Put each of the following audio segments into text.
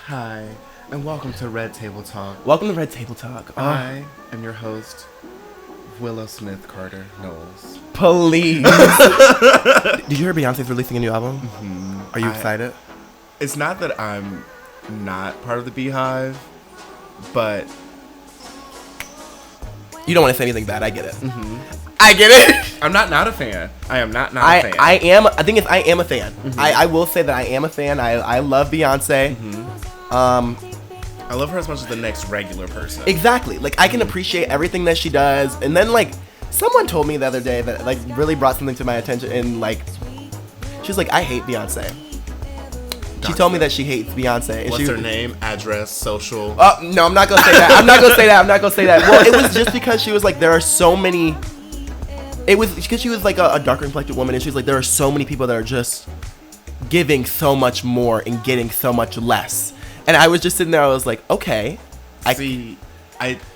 Hi, and welcome to Red Table Talk. Welcome to Red Table Talk. I am your host, Willow Smith Carter Knowles. Please. Did you hear Beyonce's releasing a new album? Mm-hmm. Are you excited? It's not that I'm not part of the Beehive, but... You don't want to say anything bad. I get it. Mm-hmm. I get it. I'm not a fan. I am not a fan. I am. I think I am a fan. Mm-hmm. I will say that I am a fan. I love Beyonce. Mm-hmm. I love her as much as the next regular person. Exactly. Like, I can appreciate everything that she does. And then, like, someone told me the other day that, like, really brought something to my attention. And, like, she's like, I hate Beyonce. She told me that she hates Beyonce. And What's her name? Address? Social? No, I'm not going to say that. I'm not going to say that. Well, it was just because she was like, there are so many... It was because she was like a darker complected woman. And she was like, there are so many people that are just giving so much more and getting so much less. And I was just sitting there. I was like, okay. I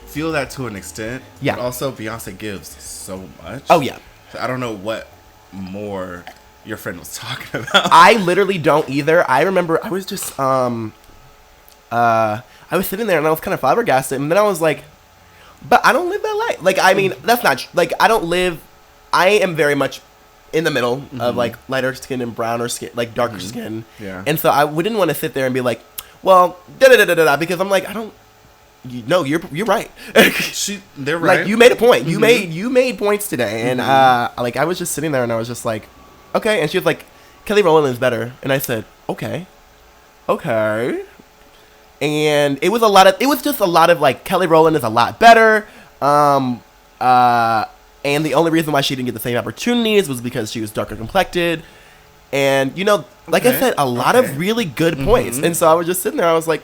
feel that to an extent. Yeah. But also, Beyonce gives so much. Oh, yeah. So I don't know what more your friend was talking about. I literally don't either. I remember I was just, I was sitting there and I was kind of flabbergasted. And then I was like, but I don't live that life. Like, I mean, that's not, like, I am very much in the middle of, like, lighter skin and browner skin, like, darker skin. Yeah. And so I didn't want to sit there and be like, well, da-da-da-da-da, because I'm like, no, you're right. They're right. Like, you made a point. You made points today. And, like, I was just sitting there and I was just like, okay. And she was like, Kelly Rowland is better. And I said, okay. And it was just a lot of, like, Kelly Rowland is a lot better. And the only reason why she didn't get the same opportunities was because she was darker complected. And, you know, like I said, a lot of really good points. And so I was just sitting there. I was like,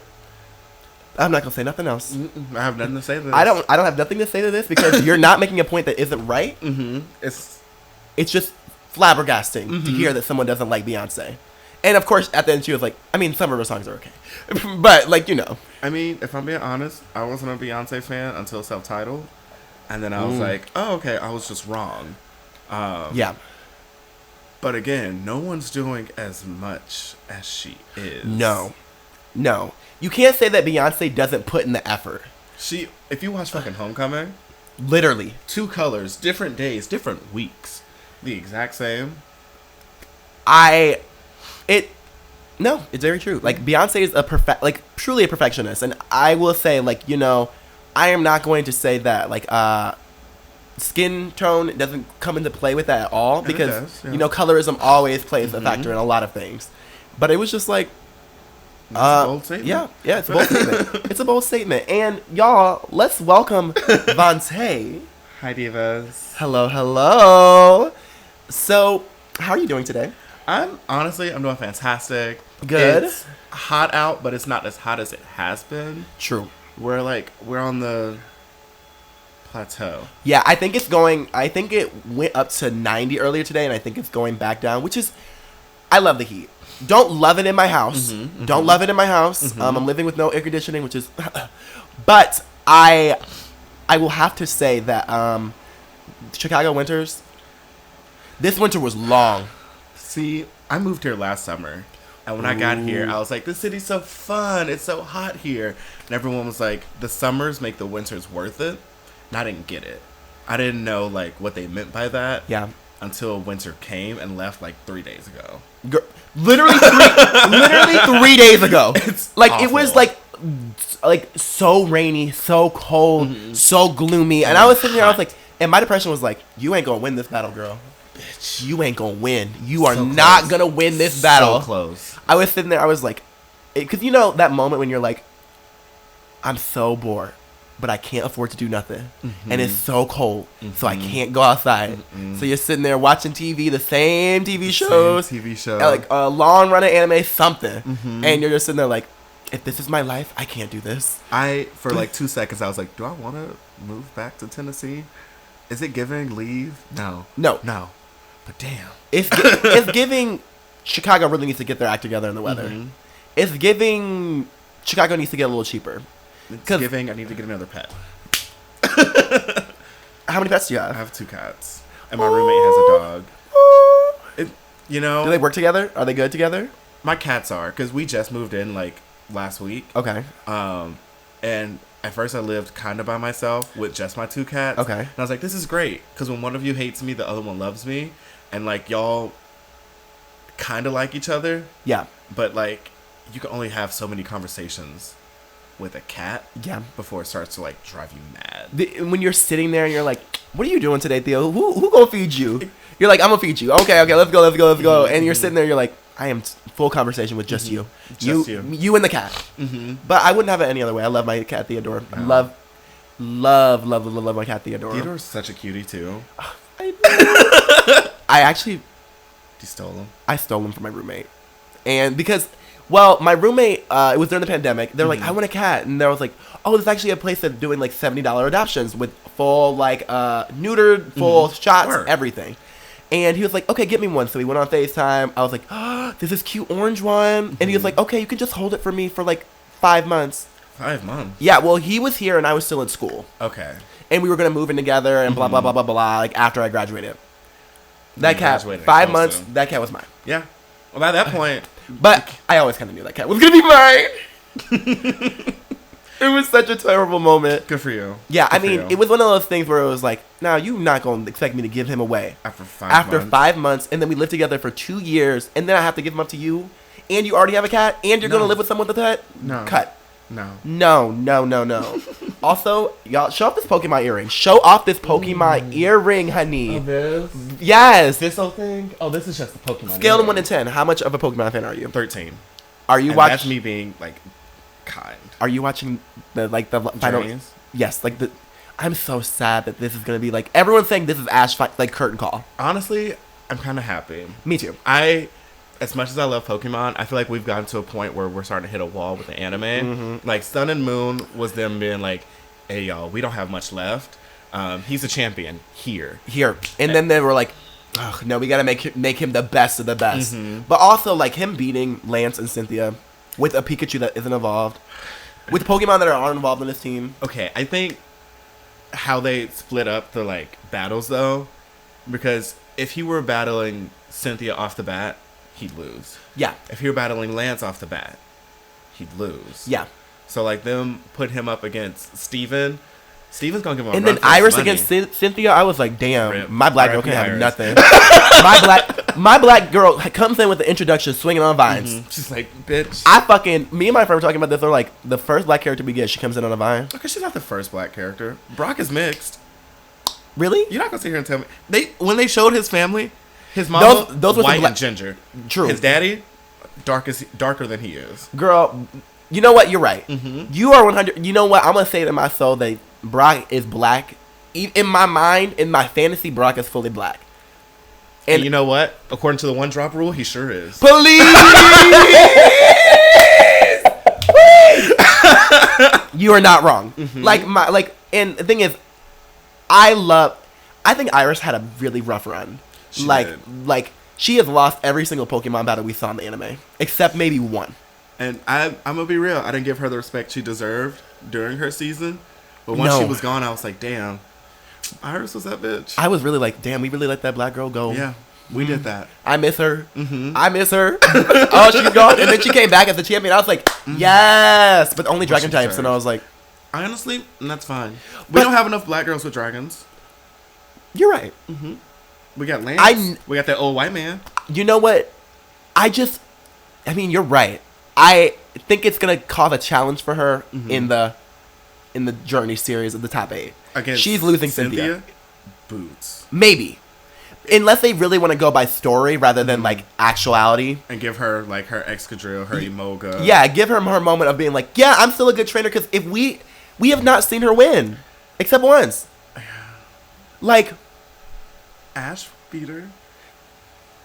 I'm not going to say nothing else. I have nothing to say to this. I don't have nothing to say to this because you're not making a point that isn't right. It's just flabbergasting to hear that someone doesn't like Beyonce. And, of course, at the end, she was like, I mean, some of her songs are okay. But, like, you know. I mean, if I'm being honest, I wasn't a Beyonce fan until Self-Titled. And then I was like, oh, okay, I was just wrong. Yeah. But again, no one's doing as much as she is. No. You can't say that Beyonce doesn't put in the effort. If you watch fucking Homecoming, literally 2 colors, different days, different weeks, the exact same. No, it's very true. Like, Beyonce is truly a perfectionist. And I will say, like, you know, I am not going to say that, like, skin tone doesn't come into play with that at all. Because, it does, yeah. You know, colorism always plays a factor in a lot of things. But it was just like... It's a bold statement. Yeah, it's a bold statement. It's a bold statement. And, y'all, let's welcome Vonte. Hi, divas. Hello. So, how are you doing today? I'm doing fantastic. Good. It's hot out, but it's not as hot as it has been. True. We're on the plateau. Yeah, I think it went up to 90 earlier today, and I think it's going back down, which is, I love the heat. Don't love it in my house. Don't love it in my house. I'm living with no air conditioning, which is, but I will have to say that Chicago winters, this winter was long. See, I moved here last summer. And when I got here, I was like, this city's so fun. It's so hot here. And everyone was like, the summers make the winters worth it. And I didn't get it. I didn't know, like, what they meant by that. Yeah. Until winter came and left, like, 3 days ago. Literally 3 days ago. It's like, awful. It was, like, so rainy, so cold, so gloomy. And I was sitting there, I was like, and my depression was like, you ain't gonna win this battle, girl. Bitch, you ain't gonna win. You are not gonna win this battle. So close. I was sitting there, I was like, because you know that moment when you're like, I'm so bored, but I can't afford to do nothing. And it's so cold, so I can't go outside. So you're sitting there watching TV, the same TV shows. Like a long running anime, something. And you're just sitting there like, if this is my life, I can't do this. For like 2 seconds, I was like, do I want to move back to Tennessee? Is it giving leave? No. But damn. It's giving Chicago really needs to get their act together in the weather. It's giving Chicago needs to get a little cheaper. It's giving I need to get another pet. How many pets do you have? I have 2 cats. And my roommate has a dog. Do they work together? Are they good together? My cats are, because we just moved in like last week. Okay. And at first I lived kind of by myself with just my 2 cats. Okay. And I was like, this is great. Because when one of you hates me, the other one loves me. And, like, y'all kind of like each other. Yeah. But, like, you can only have so many conversations with a cat. Yeah. Before it starts to, like, drive you mad. When you're sitting there and you're like, what are you doing today, Theo? Who gonna feed you? You're like, I'm gonna feed you. Okay, let's go. And you're sitting there, you're like, I am full conversation with just you. You and the cat. But I wouldn't have it any other way. I love my cat, Theodore. I love my cat, Theodore. Theodore's such a cutie, too. I actually... You stole him? I stole him from my roommate. And because... Well, my roommate, it was during the pandemic. They're like, I want a cat. And there was like, oh, there's actually a place that's doing like $70 adoptions with full, like, neutered, full shots, everything. And he was like, okay, get me one. So we went on FaceTime. I was like, oh, there's this cute orange one. And he was like, okay, you can just hold it for me for like 5 months. 5 months? Yeah, well, he was here and I was still in school. Okay. And we were going to move in together and blah, blah, blah, blah, blah, like after I graduated. That cat, 5 months, that cat was mine. Yeah. Well, by that point... But I always kind of knew that cat was going to be mine. It was such a terrible moment. Good for you. Yeah, I mean, it was one of those things where it was like, now you're not going to expect me to give him away. After 5 months. And then we lived together for 2 years. And then I have to give him up to you. And you already have a cat. And you're going to live with someone with a pet. No. Cut. No. Also, y'all, show off this Pokemon earring. Show off this Pokemon earring, honey. Oh, this? Yes. This whole thing? Oh, this is just the Pokemon Scale of 1 to 10. How much of a Pokemon fan are you? 13. Are you watching? That's me being, like, kind. Are you watching the final? Journeys? Yes, like the... I'm so sad that this is going to be, like... Everyone's saying this is Ash, like, curtain call. Honestly, I'm kind of happy. Me too. As much as I love Pokemon, I feel like we've gotten to a point where we're starting to hit a wall with the anime. Like, Sun and Moon was them being like, hey, y'all, we don't have much left. He's a champion here. And then they were like, oh, no, we got to make him the best of the best. But also, like, him beating Lance and Cynthia with a Pikachu that isn't evolved. With Pokemon that aren't involved in this team. Okay, I think how they split up the, like, battles, though, because if he were battling Cynthia off the bat, he'd lose. Yeah. If he were battling Lance off the bat, he'd lose. Yeah. So, like, them put him up against Steven. Steven's gonna give him a And run then for his Iris money. against Cynthia, I was like, damn, Rip. my black girl R.I.P. can't have Iris. nothing. my black girl comes in with the introduction swinging on vines. She's like, bitch. Me and my friend were talking about this. They're like, the first black character we get, she comes in on a vine. Okay, she's not the first black character. Brock is mixed. Really? You're not gonna sit here and tell me. When they showed his family, his mama, those were white and ginger. True. His daddy, darker than he is. Girl, you know what? You're right. You are 100. You know what? I'm gonna say to my soul that Brock is black. In my mind, in my fantasy, Brock is fully black. And you know what? According to the one drop rule, he sure is. Please! You are not wrong. And the thing is, I think Iris had a really rough run. She did. She has lost every single Pokemon battle we saw in the anime, except maybe one. And I'm gonna be real. I didn't give her the respect she deserved during her season. But once she was gone, I was like, damn, Iris was that bitch. I was really like, damn, we really let that black girl go. Yeah, we did that. I miss her. I miss her. Oh, she's gone. And then she came back as the champion. I was like, yes. But only dragon types. And I was like, honestly, that's fine. We don't have enough black girls with dragons. You're right. We got Lance. We got that old white man. You know what? I mean, you're right. I think it's going to cause a challenge for her in the Journey series of the top 8. She's losing Cynthia. Boots. Maybe. Unless they really want to go by story rather than, like, actuality. And give her, like, her Excadrill, her Emoga. Yeah, give her moment of being like, yeah, I'm still a good trainer, because if we have not seen her win. Except once. Like... Ash beat her.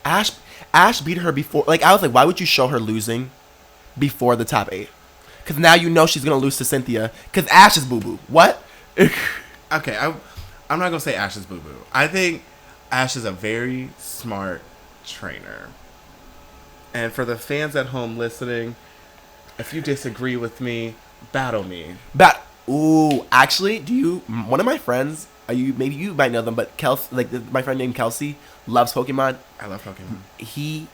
Ash beat her before. Like, I was like, why would you show her losing before the top 8? Because now you know she's going to lose to Cynthia. Because Ash is boo-boo. What? Okay, I'm not going to say Ash is boo-boo. I think Ash is a very smart trainer. And for the fans at home listening, if you disagree with me, battle me. Ooh, actually, one of my friends, maybe you might know them, but Kelsey, my friend named Kelsey, loves Pokemon. I love Pokemon. He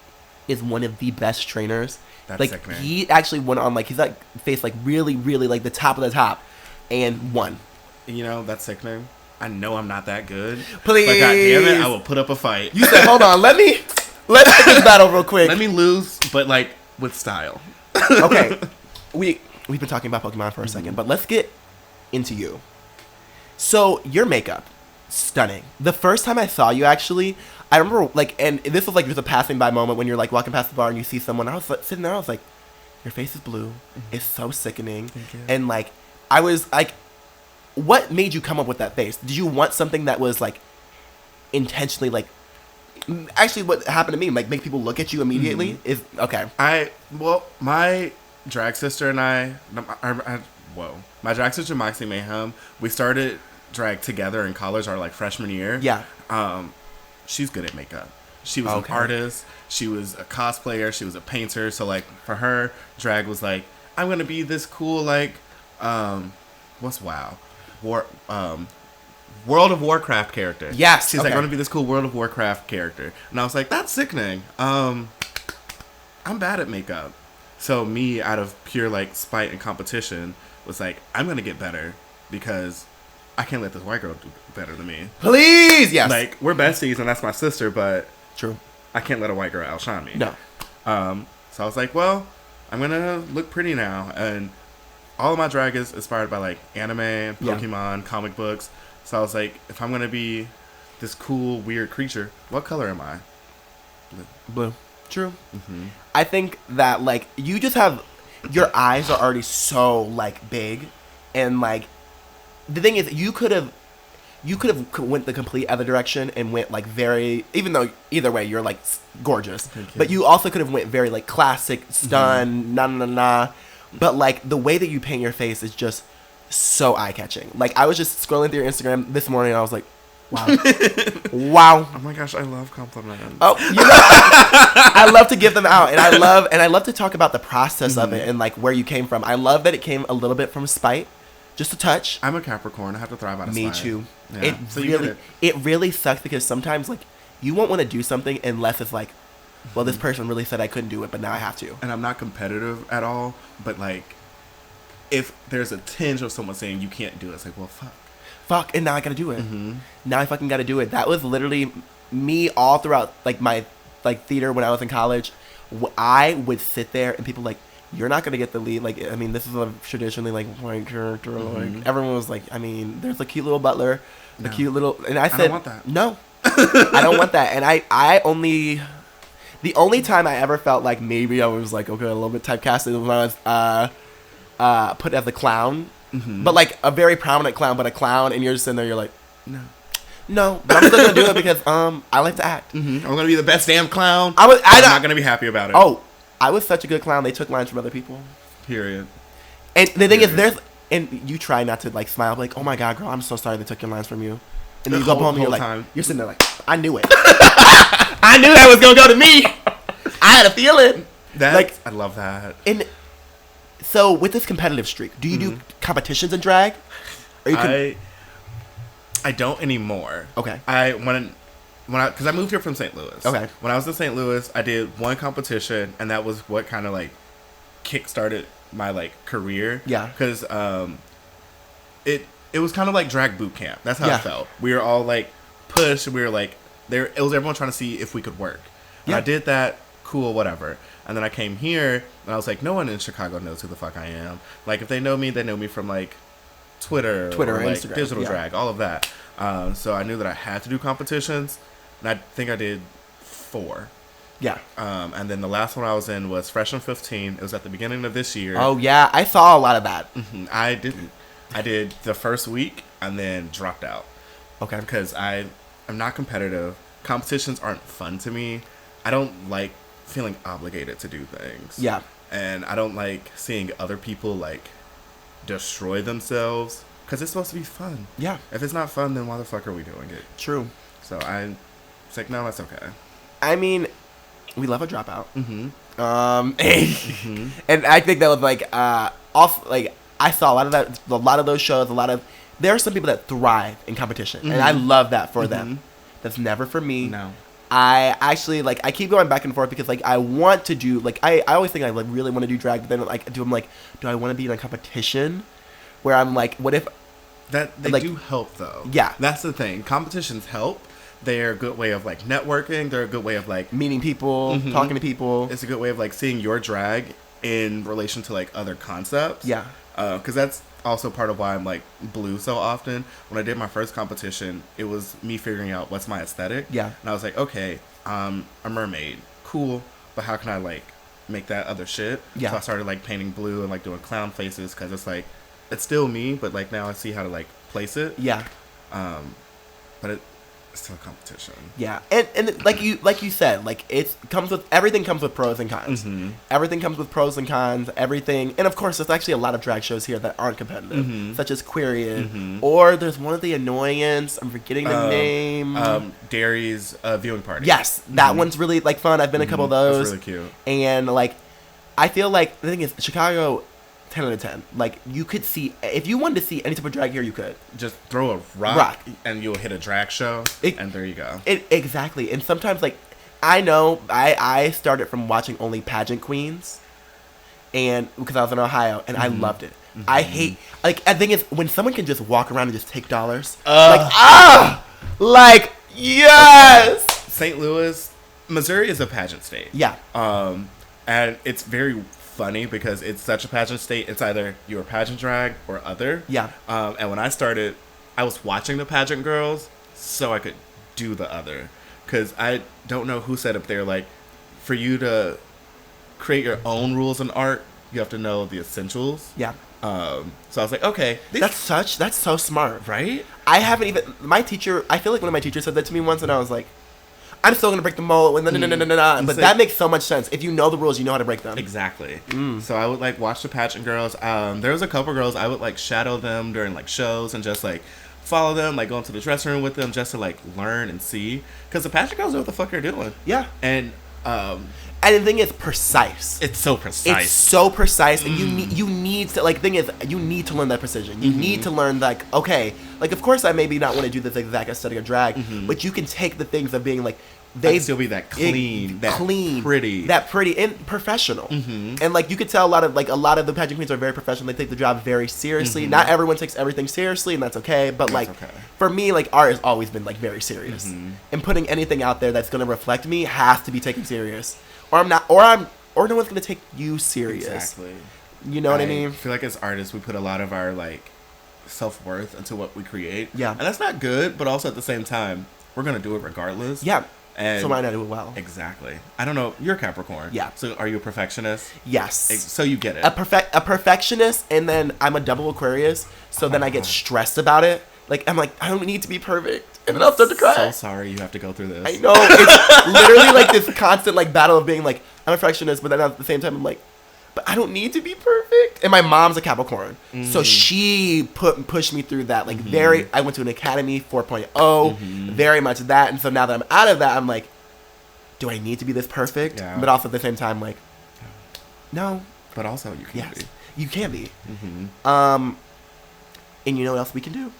is one of the best trainers. That's like sickening. he actually went on like he's like faced like really really like the top of the top, and won. You know, that's sickening. I know I'm not that good. Please. But God damn it, I will put up a fight. You said, hold on, let's pick this battle real quick. Let me lose, but like with style. Okay, we've been talking about Pokemon for a second, but let's get into you. So your makeup, stunning. The first time I saw you, actually, I remember like, and this was like just a passing by moment when you're like walking past the bar and you see someone. I was like, sitting there, I was like, your face is blue. It's so sickening. Thank you. And like, I was like, what made you come up with that face? Did you want something that was like intentionally like? Actually, what happened to me, like, make people look at you immediately is okay. My drag sister and my drag sister Moxie Mayhem, we started drag together in college our like freshman year. Yeah. She's good at makeup. She was an artist. She was a cosplayer. She was a painter. So like for her, drag was like, I'm gonna be this cool like, what's WoW, World of Warcraft character. Yes. She's like, I'm gonna be this cool World of Warcraft character. And I was like, that's sickening. I'm bad at makeup. So me, out of pure like spite and competition, was like, I'm gonna get better because I can't let this white girl do better than me. Please, yes. Like, we're besties and that's my sister, but true. I can't let a white girl outshine me. No. So I was like, well, I'm gonna look pretty now. And all of my drag is inspired by like anime, Pokémon, comic books. So I was like, if I'm gonna be this cool, weird creature, what color am I? Blue. True. Mm-hmm. I think that like you just have your eyes are already so like big, and like the thing is you could have went the complete other direction and went like very, even though either way you're like gorgeous, but you also could have went very like classic stun, but like the way that you paint your face is just so eye-catching. Like I was just scrolling through your Instagram this morning and I was like, wow. Wow. Oh my gosh, I love compliments. Oh, you know, I love to give them out, and I love to talk about the process of it and like where you came from. I love that it came a little bit from spite, just a touch. I'm a Capricorn. I have to thrive out of spite. Me too. Yeah. It really sucks because sometimes like you won't want to do something unless it's like, well, this person really said I couldn't do it, but now I have to. And I'm not competitive at all, but like, if there's a tinge of someone saying you can't do it, it's like, well, fuck, and now I gotta do it. Now I fucking gotta do it. That was literally me all throughout like my like theater when I was in college. I would sit there and people like, you're not gonna get the lead. Like, I mean, this is a traditionally like white character. Like everyone was like, I mean, there's a cute little butler, cute little, and I said, I don't want that. No, I don't want that. And the only time I ever felt like maybe I was like, okay, a little bit typecasted was when I was put as a clown. But like a very prominent clown, but a clown, and you're just sitting there, you're like, no, but I'm still gonna do it because I like to act. I'm gonna be the best damn clown. I'm not gonna be happy about it. Oh, I was such a good clown. They took lines from other people. Period. And the thing is, and you try not to like smile, like, oh my god, girl, I'm so sorry they took your lines from you. And then you go home and you're like, you're sitting there like, I knew it. I knew that was gonna go to me. I had a feeling. I love that. And so with this competitive streak, do you do competitions in drag? Or I don't anymore. Okay. Because I moved here from St. Louis. Okay. When I was in St. Louis, I did one competition, and that was what kind of like kick-started my like career. Yeah. Because it was kind of like drag boot camp. That's how it felt. We were all like pushed. We were like it was everyone trying to see if we could work. And I did that. Cool, whatever. And then I came here, and I was like, no one in Chicago knows who the fuck I am. Like, if they know me from, like, Twitter or like, Instagram, digital drag, all of that. So I knew that I had to do competitions, and I think I did 4. Yeah. And then the last one I was in was Freshman 15. It was at the beginning of this year. Oh, yeah. I saw a lot of that. I didn't. I did the first week, and then dropped out. Okay. Because I'm not competitive. Competitions aren't fun to me. I don't like feeling obligated to do things. Yeah. And I don't like seeing other people like destroy themselves because it's supposed to be fun. Yeah. If it's not fun, then why the fuck are we doing it? True. So I was like, no, that's okay. I mean, we love a dropout. And I think that was like I saw a lot of those shows. There are some people that thrive in competition, and I love that for them. That's never for me. No. I actually like I keep going back and forth because like I want to do like I always think I like really want to do drag, but then like I'm like, do I want to be in a competition where I'm like, what if that they like, do help though? Yeah, that's the thing. Competitions help. They're a good way of like networking. They're a good way of like meeting people, talking to people. It's a good way of like seeing your drag in relation to like other concepts. Yeah, because that's also part of why I'm like blue so often. When I did my first competition, it was me figuring out what's my aesthetic. Yeah. And I was like, okay, a mermaid, cool, but how can I like make that other shit? Yeah. So I started like painting blue and like doing clown faces because it's like it's still me, but like now I see how to like place it. Yeah. But it's still a competition. Yeah, and like you said, like everything comes with pros and cons. Everything comes with pros and cons. Everything, and of course, there's actually a lot of drag shows here that aren't competitive, such as Queerian, or there's one of the annoyance. I'm forgetting the name. Dairy's viewing party. Yes, that one's really like fun. I've been a couple of those. That's really cute. And like, I feel like the thing is, Chicago, 10 out of 10. Like, you could see, if you wanted to see any type of drag here, you could. Just throw a rock. And you'll hit a drag show, and there you go. Exactly. And sometimes, like, I know, I started from watching only pageant queens, and because I was in Ohio, and I loved it. I hate, like, the thing is, when someone can just walk around and just take dollars, like, yes! St. Louis, Missouri is a pageant state. Yeah. And it's very funny because it's such a pageant state. It's either you're a pageant drag or other. Yeah. And when I started, I was watching the pageant girls so I could do the other. Because I don't know who said up there, like, for you to create your own rules in art, you have to know the essentials. Yeah. So I was like, okay. That's so smart. Right? I haven't even, my teacher, I feel like one of my teachers said that to me once, and I was like, I'm still going to break the mold. But that makes so much sense. If you know the rules, you know how to break them. Exactly. So I would, like, watch the pageant girls. There was a couple girls, I would, like, shadow them during, like, shows and just, like, follow them, like, go into the dressing room with them just to, like, learn and see. Because the pageant girls know what the fuck they're doing. Yeah. And the thing is precise. It's so precise. It's so precise, and you need to, like, thing is, you need to learn that precision. You need to learn, like, okay, like, of course I maybe not want to do this exact aesthetic of drag, but you can take the things of being, like, they still be that clean, pretty, and professional. And like you could tell a lot of the pageant queens are very professional. They take the job very seriously. Not everyone takes everything seriously, and that's okay. But for me, like, art has always been like very serious. And putting anything out there that's going to reflect me has to be taken serious, or I'm not, or no one's going to take you serious. Exactly. You know what I mean? I feel like as artists, we put a lot of our like self-worth into what we create. Yeah. And that's not good, but also at the same time, we're going to do it regardless. Yeah. And so why not do it well? Exactly. I don't know. You're Capricorn. Yeah. So are you a perfectionist? Yes. So you get it. A perfectionist, and then I'm a double Aquarius, so then I get stressed about it. Like, I'm like, I don't need to be perfect. And then I'll start to cry. So sorry you have to go through this. I know. It's literally like this constant like battle of being like, I'm a perfectionist, but then at the same time I'm like, but I don't need to be perfect. And my mom's a Capricorn. So she pushed me through that. Like I went to an academy 4.0, very much that. And so now that I'm out of that, I'm like, do I need to be this perfect? Yeah. But also at the same time, like, no. But also you can be. You can be. And you know what else we can do?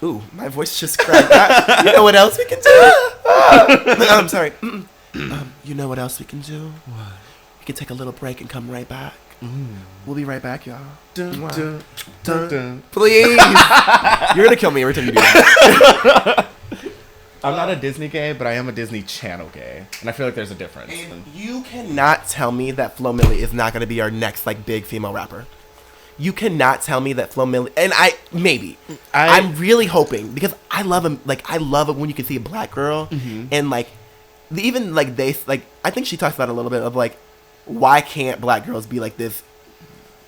Ooh, my voice just cracked. You know what else we can do? I'm sorry. You know what else we can do? What? We can take a little break and come right back. We'll be right back, y'all. Dun, dun, dun, dun. Please. You're going to kill me every time you do that. I'm not a Disney gay, but I am a Disney Channel gay. And I feel like there's a difference. And you cannot tell me that Flo Milli is not going to be our next, like, big female rapper. You cannot tell me that Flo Milli, and I'm really hoping, because I love him, like, I love it when you can see a black girl, and, like, even, like, I think she talks about it a little bit of, like, why can't black girls be, like, this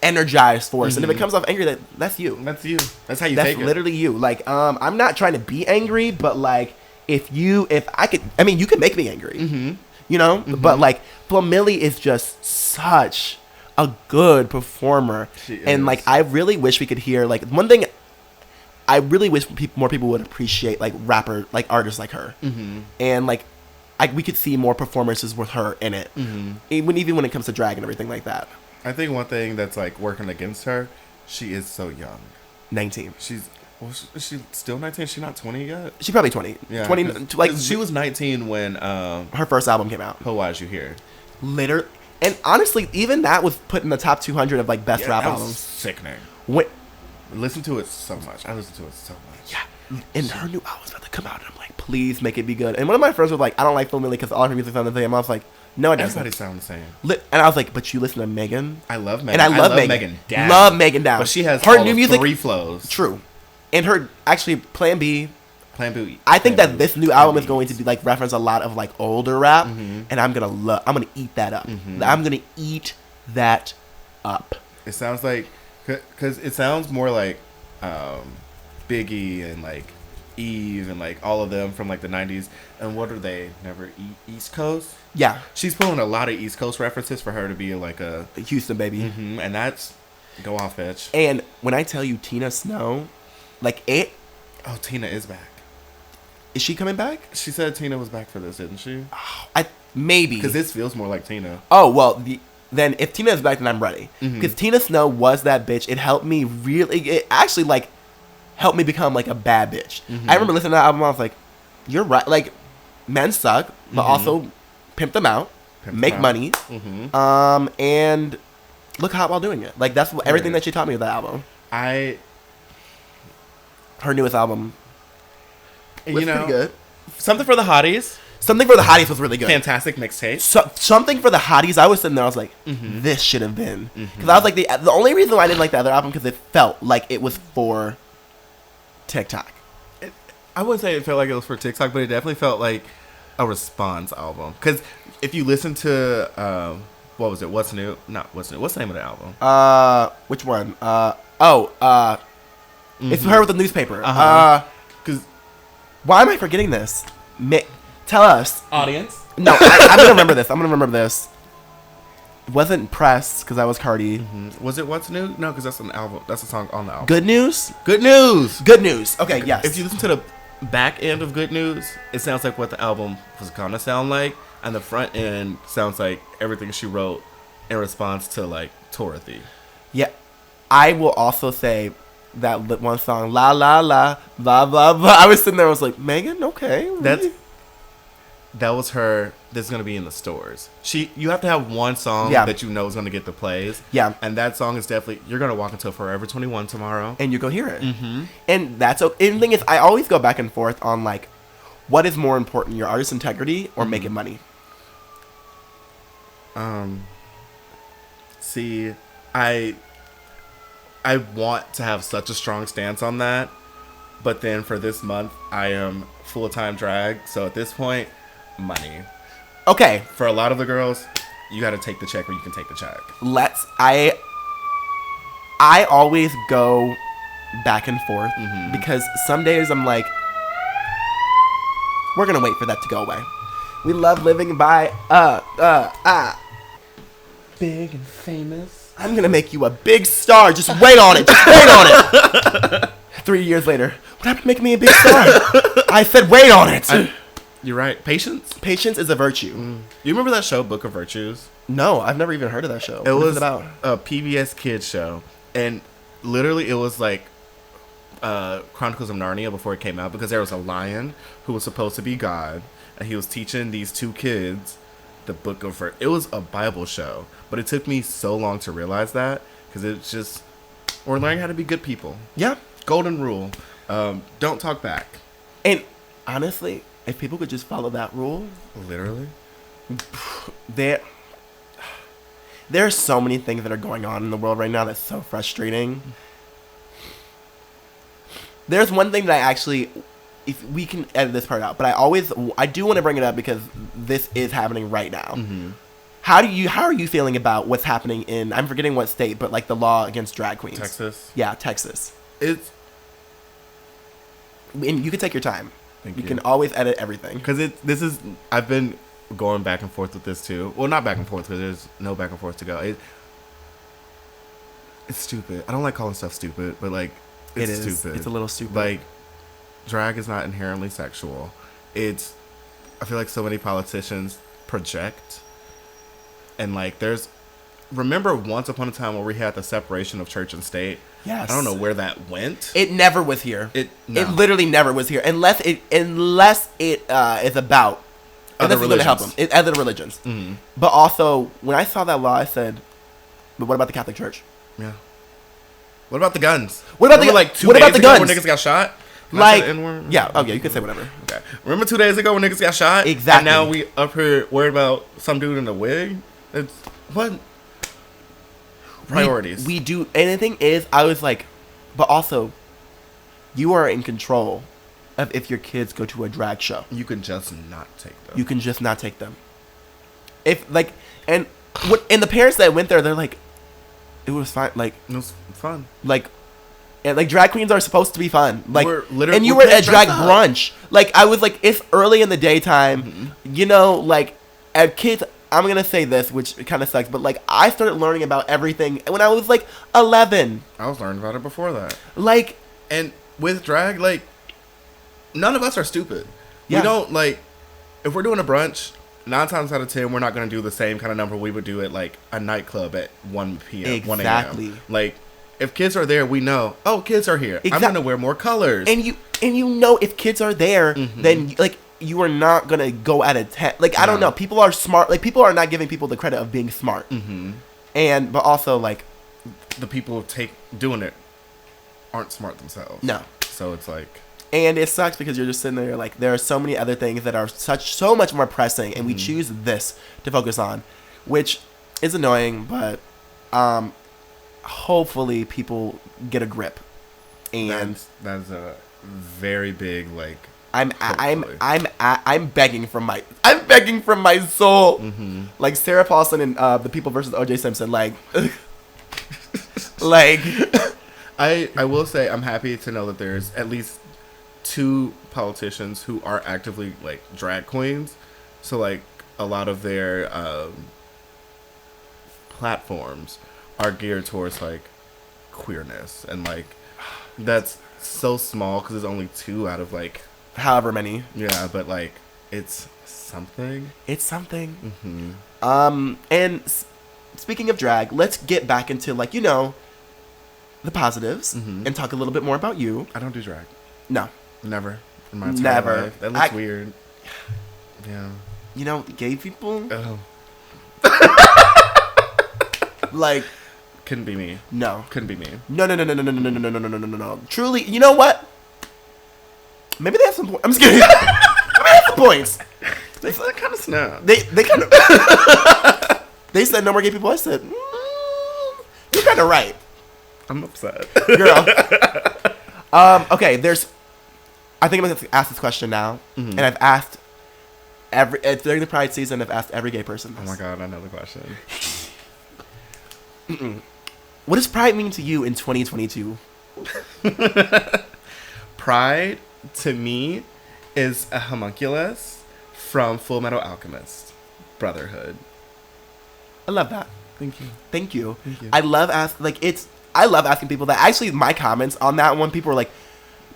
energized force? And if it comes off angry, that's you. That's you. That's how you take it. That's literally you. Like, I'm not trying to be angry, but, like, if I could, I mean, you can make me angry, you know? But, like, Flo Milli is just such a good performer. And, like, I really wish we could hear, like, one thing I really wish more people would appreciate, like, artists like her. And, like, we could see more performances with her in it. Even when it comes to drag and everything like that. I think one thing that's, like, working against her, she is so young. 19. She's Well, is she still 19? She's not 20 yet? She's probably 20. Yeah. 20, like, she was 19 when her first album came out. Why Is You Here? Literally. And honestly, even that was put in the top 200 of, like, best rap that albums. Was sickening. When, Listen to it so much. I listen to it so much. Yeah. And her new album's about to come out, and I'm like, please make it be good. And one of my friends was like, I don't like Phil Millie because all her music sounds the same. I was like, no, it doesn't. Everybody sounds the same. And I was like, but you listen to Megan? I love Megan. And I love Megan. Down. Love Megan down. But she has her all new music, 3 flows. True. And her, actually, Plan B. I think that this new album is going to be like reference a lot of like older rap, and I'm gonna eat that up. I'm gonna eat that up. It sounds like, cause it sounds more like Biggie and like Eve and like all of them from like the 90s. And what are they? Never East Coast. Yeah, she's pulling a lot of East Coast references for her to be like a Houston baby, and that's go off, bitch. And when I tell you Tina Snow, like it. Oh, Tina is back. Is she coming back? She said Tina was back for this, didn't she? Oh, maybe. Because this feels more like Tina. Oh, well, then if Tina is back, then I'm ready. Because Tina Snow was that bitch. It helped me it actually, like, helped me become, like, a bad bitch. I remember listening to that album, I was like, you're right. Like, men suck, but also pimp them out, make money, and look hot while doing it. Like, that's everything that she taught me with that album. Her newest album was pretty good. Something for the Hotties. Something for the Hotties was really good. Fantastic mixtape. Something for the Hotties. I was sitting there. I was like, this should have been. Because I was like, the only reason why I didn't like the other album because it felt like it was for TikTok. I wouldn't say it felt like it was for TikTok, but it definitely felt like a response album. Because if you listen to what was it? What's New? Not What's New. What's the name of the album? Which one? It's her with the newspaper. Because why am I forgetting this? Tell us. Audience. No, I'm gonna remember this. It wasn't Press because that was Cardi. Was it What's New? No, because that's an album. That's a song on the album. Good News. Good News. Good News. Okay, yes. If you listen to the back end of Good News, it sounds like what the album was gonna sound like, and the front end sounds like everything she wrote in response to like Dorothy. Yeah, I will also say that one song, La La La, blah blah blah. I was sitting there, I was like, Megan, okay. That was her. That's gonna be in the stores. You have to have one song that you know is gonna get the plays. Yeah, and that song is definitely you're gonna walk into Forever 21 tomorrow, and you go hear it. And that's okay. And the thing is, I always go back and forth on like, what is more important, your artist integrity or making money? See, I want to have such a strong stance on that, but then for this month, I am full-time drag, so at this point, money. Okay. For a lot of the girls, you got to take the check where you can take the check. I always go back and forth because some days I'm like, we're going to wait for that to go away. We love living by, big and famous. I'm going to make you a big star. Just wait on it. Just wait on it. 3 years later, what happened to making me a big star? I said, wait on it. You're right. Patience? Patience is a virtue. You remember that show, Book of Virtues? No, I've never even heard of that show. What was about? A PBS Kids show. And literally it was like Chronicles of Narnia before it came out because there was a lion who was supposed to be God. And he was teaching these 2 kids the Book of Virtues. It was a Bible show. But it took me so long to realize that because it's just, we're learning how to be good people. Yeah. Golden rule. Don't talk back. And honestly, if people could just follow that rule. Literally. There are so many things that are going on in the world right now that's so frustrating. There's one thing that I actually, if we can edit this part out, but I do want to bring it up because this is happening right now. How are you feeling about what's happening in, I'm forgetting what state, but like the law against drag queens? Texas. Yeah, Texas. And you can take your time. Thank you can always edit everything. Because I've been going back and forth with this too. Well, not back and forth because there's no back and forth to go. It's stupid. I don't like calling stuff stupid, but like, it's stupid. It's a little stupid. Like, drag is not inherently sexual. I feel like so many politicians project. And like, there's remember once upon a time where we had the separation of church and state. Yes. I don't know where that went. It never was here. It literally never was here unless it is about other going to help them. Other religions. Mm-hmm. But also, when I saw that law, I said, "But what about the Catholic Church? Yeah. What about the guns? What about remember, the like 2 what days about the ago guns? when niggas got shot? Like, yeah, okay, you can say whatever. Okay. Remember 2 days ago when niggas got shot? Exactly. And now we up here worried about some dude in a wig? It's what? Priorities. We do, and the thing is, I was like, but also, you are in control of if your kids go to a drag show. You can just not take them. You can just not take them. If like, and the parents that went there, they're like, it was fine. Like it was fun. Like, and like drag queens are supposed to be fun. Like, and you were at drag brunch. Like I was like, it's early in the daytime. Mm-hmm. You know, like at kids. I'm gonna say this, which kind of sucks, but like I started learning about everything when I was like 11. I was learning about it before that. Like, and with drag, like none of us are stupid. Yeah. We don't like if we're doing a brunch. 9 times out of 10, we're not gonna do the same kind of number we would do at like a nightclub at 1 p.m. Exactly. 1 a.m. Like if kids are there, we know. Oh, kids are here. I'm gonna wear more colors. And you know if kids are there, mm-hmm. then like. You are not gonna go at a 10. Like I don't know. People are smart. Like people are not giving people the credit of being smart. Mm-hmm. But also like the people doing it aren't smart themselves. No. So it's like. And it sucks because you're just sitting there like there are so many other things that are so much more pressing, and we choose this to focus on, which is annoying. But hopefully people get a grip. And that's a very big like. I'm begging from my soul, mm-hmm. like Sarah Paulson and The People versus O.J. Simpson, like, like. I will say I'm happy to know that there's at least 2 politicians who are actively like drag queens, so like a lot of their platforms are geared towards like queerness, and like that's so small because there's only 2 out of like. However many. Yeah, but like it's something. It's something. Mm-hmm. And speaking of drag, let's get back into like the positives and talk a little bit more about you. I don't do drag. No. Never. In my entire life. That looks weird. Yeah. You know, gay people. Oh. Like. Couldn't be me. No. Couldn't be me. No. Truly, you know what? Maybe they have some points. I'm just kidding. Maybe they have some points. They kind of snap. They kind of. They said no more gay people. I said, you're kind of right. I'm upset, girl. Okay, I think I'm gonna ask this question now, and I've asked during the Pride season. I've asked every gay person this. Oh my god, I know the question. What does Pride mean to you in 2022? Pride, to me, is a homunculus from Full Metal Alchemist Brotherhood. I love that. Thank you. Thank you. I love asking people that. Actually, my comments on that one, people were like,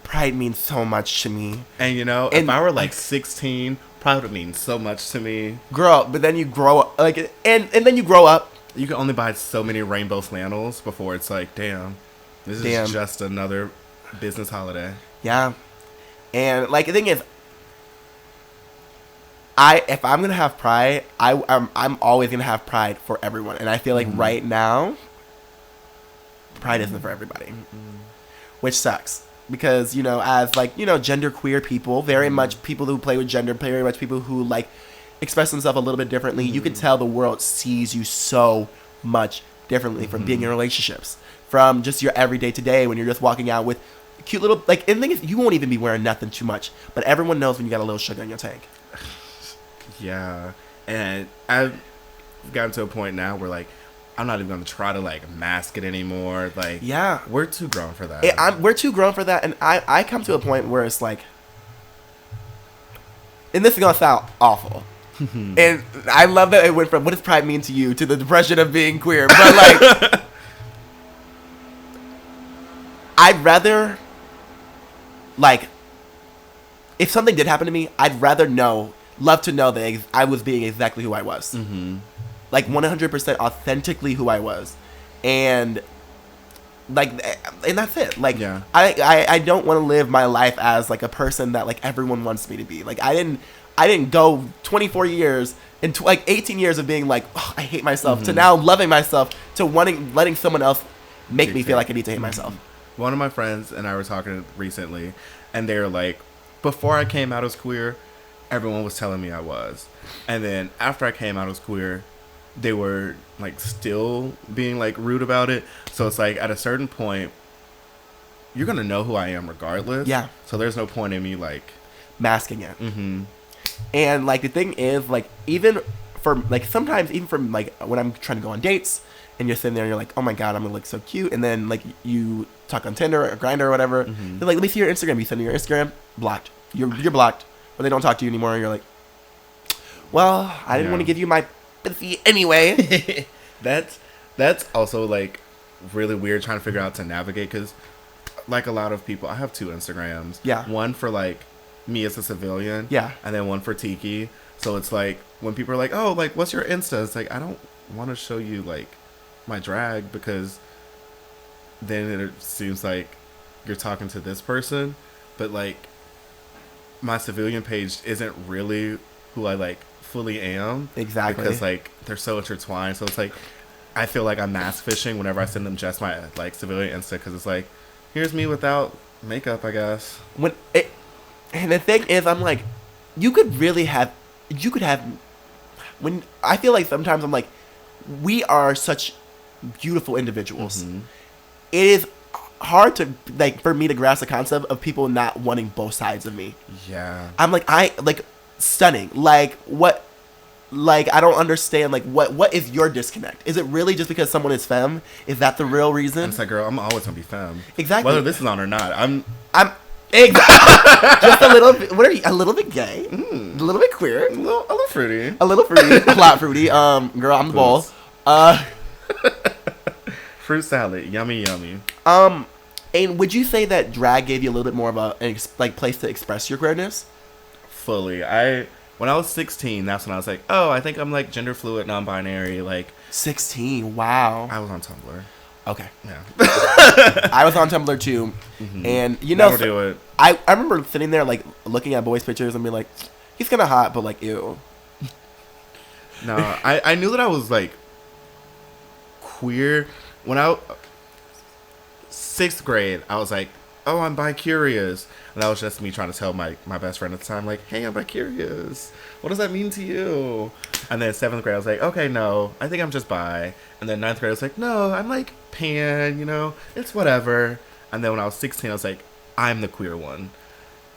Pride means so much to me. And if I were like 16, Pride would mean so much to me. Girl, but then you grow up, like, and then you grow up. You can only buy so many rainbow flannels before it's like, damn, this is just another business holiday. Yeah. And like the thing is, if I'm gonna have Pride, I'm always gonna have Pride for everyone, and I feel like right now, Pride isn't for everybody, which sucks because as like genderqueer people, very much people who play with gender, very much people who like express themselves a little bit differently. You can tell the world sees you so much differently from being in relationships, from just your everyday to day when you're just walking out with cute little like. And the thing is, you won't even be wearing nothing too much, but everyone knows when you got a little sugar in your tank. Yeah, and I've gotten to a point now where like I'm not even gonna try to like mask it anymore. Like, yeah, we're too grown for that. We're too grown for that, and I come to a point where it's like, and this is gonna sound awful. And I love that it went from what does Pride mean to you to the depression of being queer, but like I'd rather like if something did happen to me, I'd rather love to know that I was being exactly who I was. like 100% authentically who I was, and and that's it. Like, Yeah. I don't want to live my life as like a person that like everyone wants me to be. Like, I didn't go 24 years into like 18 years of being like, oh, I hate myself, to now loving myself, to letting someone else make me feel like I need to hate myself. One of my friends and I were talking recently, and they were like, before I came out as queer, everyone was telling me I was. And then after I came out as queer, they were like still being like rude about it. So it's like at a certain point, you're going to know who I am regardless. Yeah. So there's no point in me like masking it. Mm-hmm. And like the thing is, like, even for like sometimes even from like when I'm trying to go on dates and you're sitting there and you're like, oh my God, I'm gonna look so cute, and then like you talk on Tinder or Grindr or whatever, they're like, let me see your Instagram. You send me your Instagram, blocked. You're blocked, or they don't talk to you anymore, and you're like, well, I didn't want to give you my pussy anyway. That's also like really weird trying to figure out to navigate, because like a lot of people, I have 2 Instagrams. Yeah. One for like me as a civilian. Yeah. And then one for Tiki. So it's like when people are like, oh, like what's your Insta? It's like, I don't want to show you like my drag, because then it seems like you're talking to this person, but like my civilian page isn't really who I like fully am. Exactly. Because like they're so intertwined. So it's like I feel like I'm mask fishing whenever I send them just my like civilian Insta, because it's like, here's me without makeup, I guess. And the thing is, I'm like, you could have, when I feel like sometimes I'm like, we are such beautiful individuals. Mm-hmm. It is hard to like for me to grasp the concept of people not wanting both sides of me. Yeah. I'm like, stunning. Like, what? Like, I don't understand. Like, what is your disconnect? Is it really just because someone is femme? Is that the real reason? And it's like, girl, I'm always gonna be femme. Exactly. Whether this is on or not, I'm just a little bit. What are you? A little bit gay, a little bit queer, a little fruity, a lot fruity. Girl, I'm the ball. Fruit salad, yummy. And would you say that drag gave you a little bit more of a place to express your queerness? Fully. When I was 16, that's when I was like, oh, I think I'm like gender fluid, non-binary. Like 16. Wow. I was on Tumblr. Okay. Yeah. I was on Tumblr too, and Never do it. I remember sitting there like looking at boys' pictures and being like, he's kind of hot, but like, ew. No, I knew that I was like queer when I 6th grade. I was like, oh, I'm bi-curious, and that was just me trying to tell my best friend at the time, like, hey, I'm bi-curious. What does that mean to you? And then 7th grade, I was like, okay, no, I think I'm just bi. And then 9th grade, I was like, no, I'm like pan, it's whatever. And then when I was 16, I was like, I'm the queer one.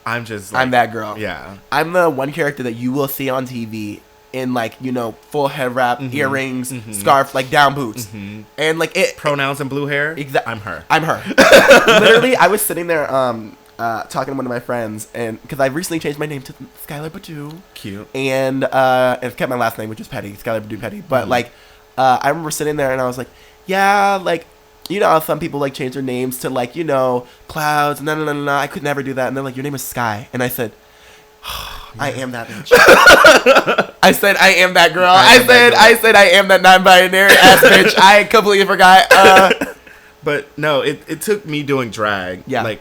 I'm just like, I'm that girl. Yeah. I'm the one character that you will see on TV in like, full head wrap, earrings, scarf, like down boots. And like it. Pronouns and blue hair. Exactly. I'm her. Literally, I was sitting there talking to one of my friends, and because I recently changed my name to Skylar Badu. Cute. And I've kept my last name, which is Petty, Skylar Badu Petty. But like, I remember sitting there and I was like, yeah, like, how some people like change their names to like, Clouds. No. I could never do that. And they're like, your name is Sky. And I said, I am that bitch. I said, I am that girl. I said, I am that non-binary ass bitch. I completely forgot. But no, it took me doing drag. Yeah. Like,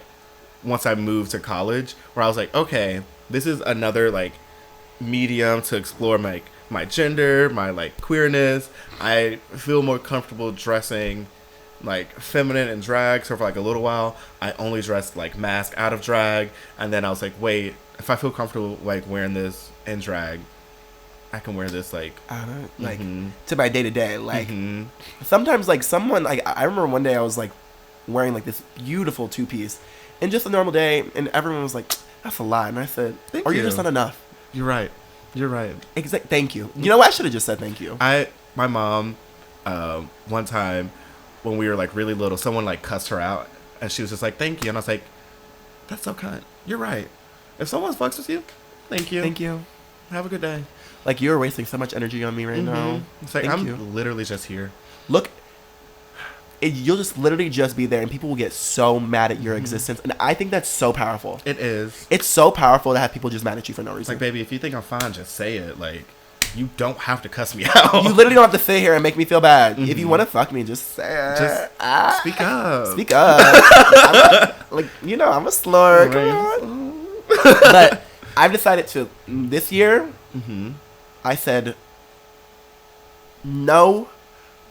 once I moved to college, where I was like, okay, this is another like medium to explore my gender, my like queerness. I feel more comfortable dressing like feminine and drag. So for like a little while, I only dressed like mask out of drag, and then I was like, wait, if I feel comfortable like wearing this in drag, I can wear this like to my day to day. Like sometimes like someone like I remember one day I was like wearing like this beautiful 2-piece and just a normal day, and everyone was like, that's a lot. And I said, or you're just not enough. You're right. Thank you. You know what? I should have just said thank you. My mom, one time when we were like really little, someone like cussed her out, and she was just like, thank you. And I was like, that's so kind. You're right. If someone fucks with you, thank you. Thank you. Have a good day. Like, you're wasting so much energy on me right now. It's like, I'm literally just here. Look, you'll just literally just be there, and people will get so mad at your existence. And I think that's so powerful. It is. It's so powerful to have people just mad at you for no reason. Like, baby, if you think I'm fine, just say it. Like, you don't have to cuss me out. You literally don't have to sit here and make me feel bad. If you want to fuck me, just say it. Just speak up. Speak up. I'm a slur. Come on. But I've decided to, this year, I said, no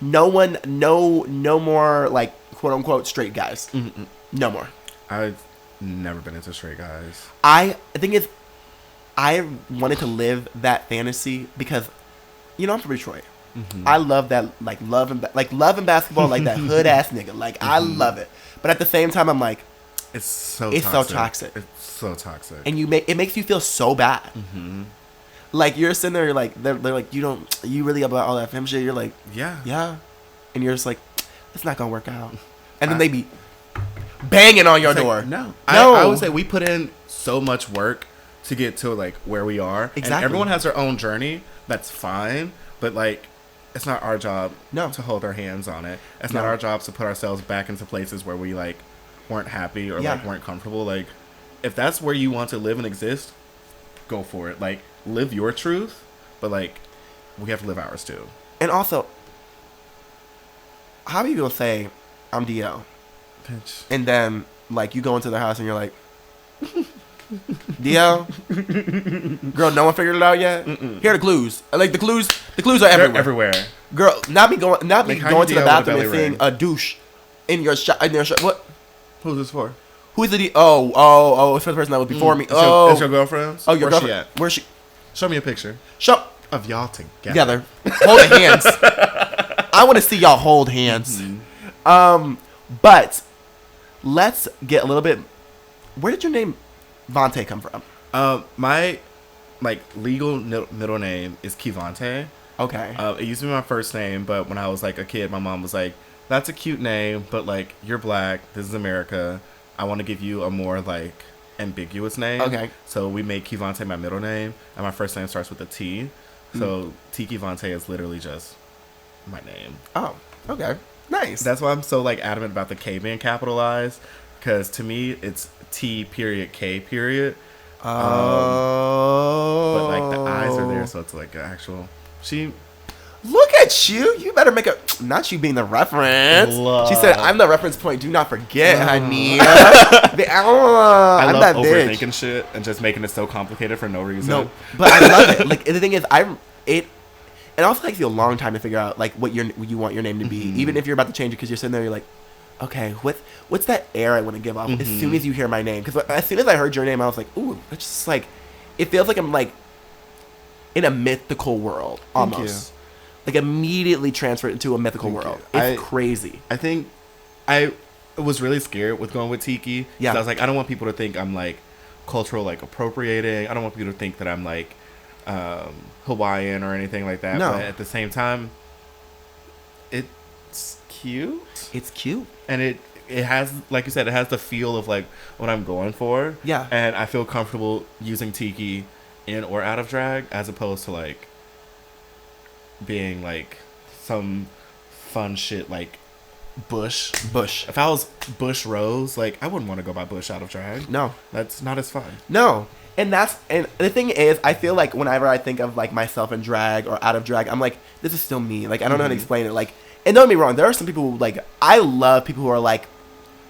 more, like, quote unquote, straight guys. No more. I've never been into straight guys. I think it's, I wanted to live that fantasy because, I'm from Detroit. I love that, like, love and basketball, like that hood ass nigga. Like, I love it. But at the same time, I'm like, it's so toxic. It's so toxic. And it makes you feel so bad. Like, you're sitting there, you're like, they're like, you really about all that femme shit? You're like, yeah. And you're just like, it's not gonna work out. And then they be banging on your door. No. I would say we put in so much work to get to, like, where we are. Exactly. And everyone has their own journey. That's fine. But, like, it's not our job to hold our hands on it. It's not our job to put ourselves back into places where we, like, weren't happy or, like, weren't comfortable. Like, if that's where you want to live and exist, go for it. Like, live your truth, but, like, we have to live ours, too. And also, how are you going to say, I'm DL? Bitch. And then, like, you go into their house and you're like, DL? Girl, no one figured it out yet? Here are the clues. Like, the clues are everywhere. They're everywhere. Girl, not me going to the bathroom and seeing ring? A douche in your shot. What? Who's this for? Who's the it's for the person that was before me. It's your girlfriend? Oh, your Where's girlfriend. she at? Where's she? Show me a picture. Of y'all together. Holding hands. I want to see y'all hold hands. But let's get a little bit. Where did your name Vonte come from? My, like, legal middle name is Vonte. Okay. It used to be my first name, but when I was, like, a kid, my mom was like, that's a cute name, but, like, you're black. This is America. I want to give you a more, like, ambiguous name. Okay. So we made Vonte my middle name, and my first name starts with a T. So Tiki Vonte is literally just my name. Oh, okay. Nice. That's why I'm so, like, adamant about the K being capitalized, because to me, it's T period K period. But, like, the eyes are there, so it's, like, an actual... Look at you. You better make not you being the reference. She said, I'm the reference point. Do not forget, honey. I I'm love that overthinking bitch. shit and just making it so complicated for no reason. No, but I love it. Like, the thing is, it also takes you a long time to figure out, like, what you want your name to be. Even if you're about to change it, because you're sitting there, you're like, okay, what's that air I want to give off as soon as you hear my name? Because as soon as I heard your name, I was like, ooh, it's just like, it feels like I'm, like, in a mythical world almost. Like, immediately transferred into a mythical world. It's crazy. I think I was really scared with going with Tiki. Yeah. I was like, I don't want people to think I'm, like, cultural, like, appropriating. I don't want people to think that I'm, like, Hawaiian or anything like that. No. But at the same time, it's cute. It's cute. And it has, like you said, it has the feel of, like, what I'm going for. Yeah. And I feel comfortable using Tiki in or out of drag, as opposed to, like, being, like, some fun shit like Bush. If I was Bush Rose, like, I wouldn't want to go by Bush out of drag. No. That's not as fun. No. And the thing is, I feel like whenever I think of, like, myself in drag or out of drag, I'm like, this is still me. Like, I don't know how to explain it. Like, and don't get me wrong, there are some people who, like, I love people who are, like,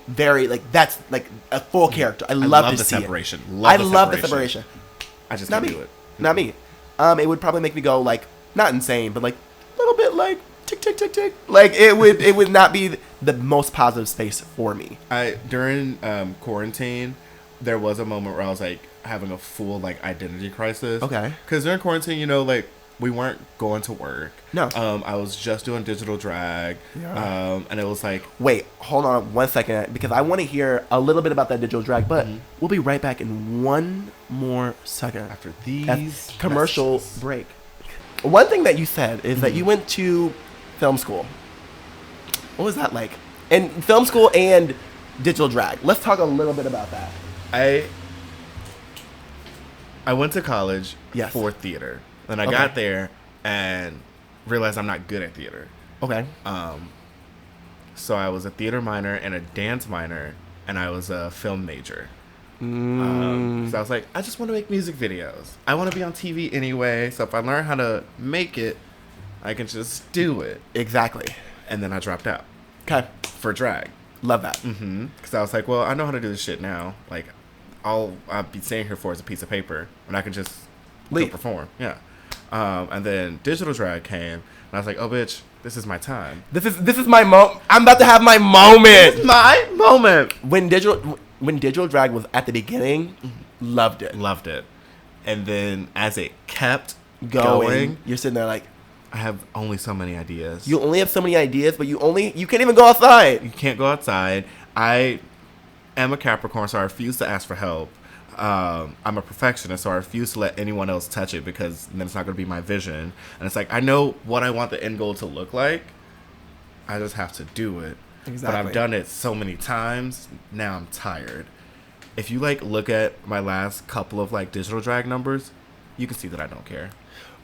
very, like, that's, like, a full character. I love to see separation. It. I love the separation. I just not can't me. do it. Not me. It would probably make me go, like, not insane, but, like, a little bit, like, tick, tick, tick, tick. Like, it would not be the most positive space for me. During quarantine, there was a moment where I was, like, having a full, like, identity crisis. Okay. Because during quarantine, you know, like, we weren't going to work. No. I was just doing digital drag. Yeah. And it was like... Wait, hold on 1 second, because I want to hear a little bit about that digital drag, but we'll be right back in one more second. After these... commercial messages. break. One thing that you said is that you went to film school. What was that like? And film school and digital drag. Let's talk a little bit about that. I went to college Yes. for theater. Then I got there and realized I'm not good at theater. Okay. So I was a theater minor and a dance minor, and I was a film major. So I was like, I just want to make music videos. I want to be on TV anyway. So if I learn how to make it, I can just do it. Exactly. And then I dropped out. Okay. For drag. Love that. Because I was like, well, I know how to do this shit now. Like, all I'll be staying here for is a piece of paper, and I can just go perform. Yeah. And then digital drag came, and I was like, oh, bitch, this is my time. This is my moment. I'm about to have my moment. This is my moment. When digital drag was at the beginning, loved it. And then as it kept going, you're sitting there like, I have only so many ideas. You only have so many ideas, but you can't even go outside. You can't go outside. I am a Capricorn, so I refuse to ask for help. I'm a perfectionist, so I refuse to let anyone else touch it because then it's not going to be my vision. And it's like, I know what I want the end goal to look like. I just have to do it. Exactly. But I've done it so many times. Now I'm tired. If you like look at my last couple of like digital drag numbers, you can see that I don't care.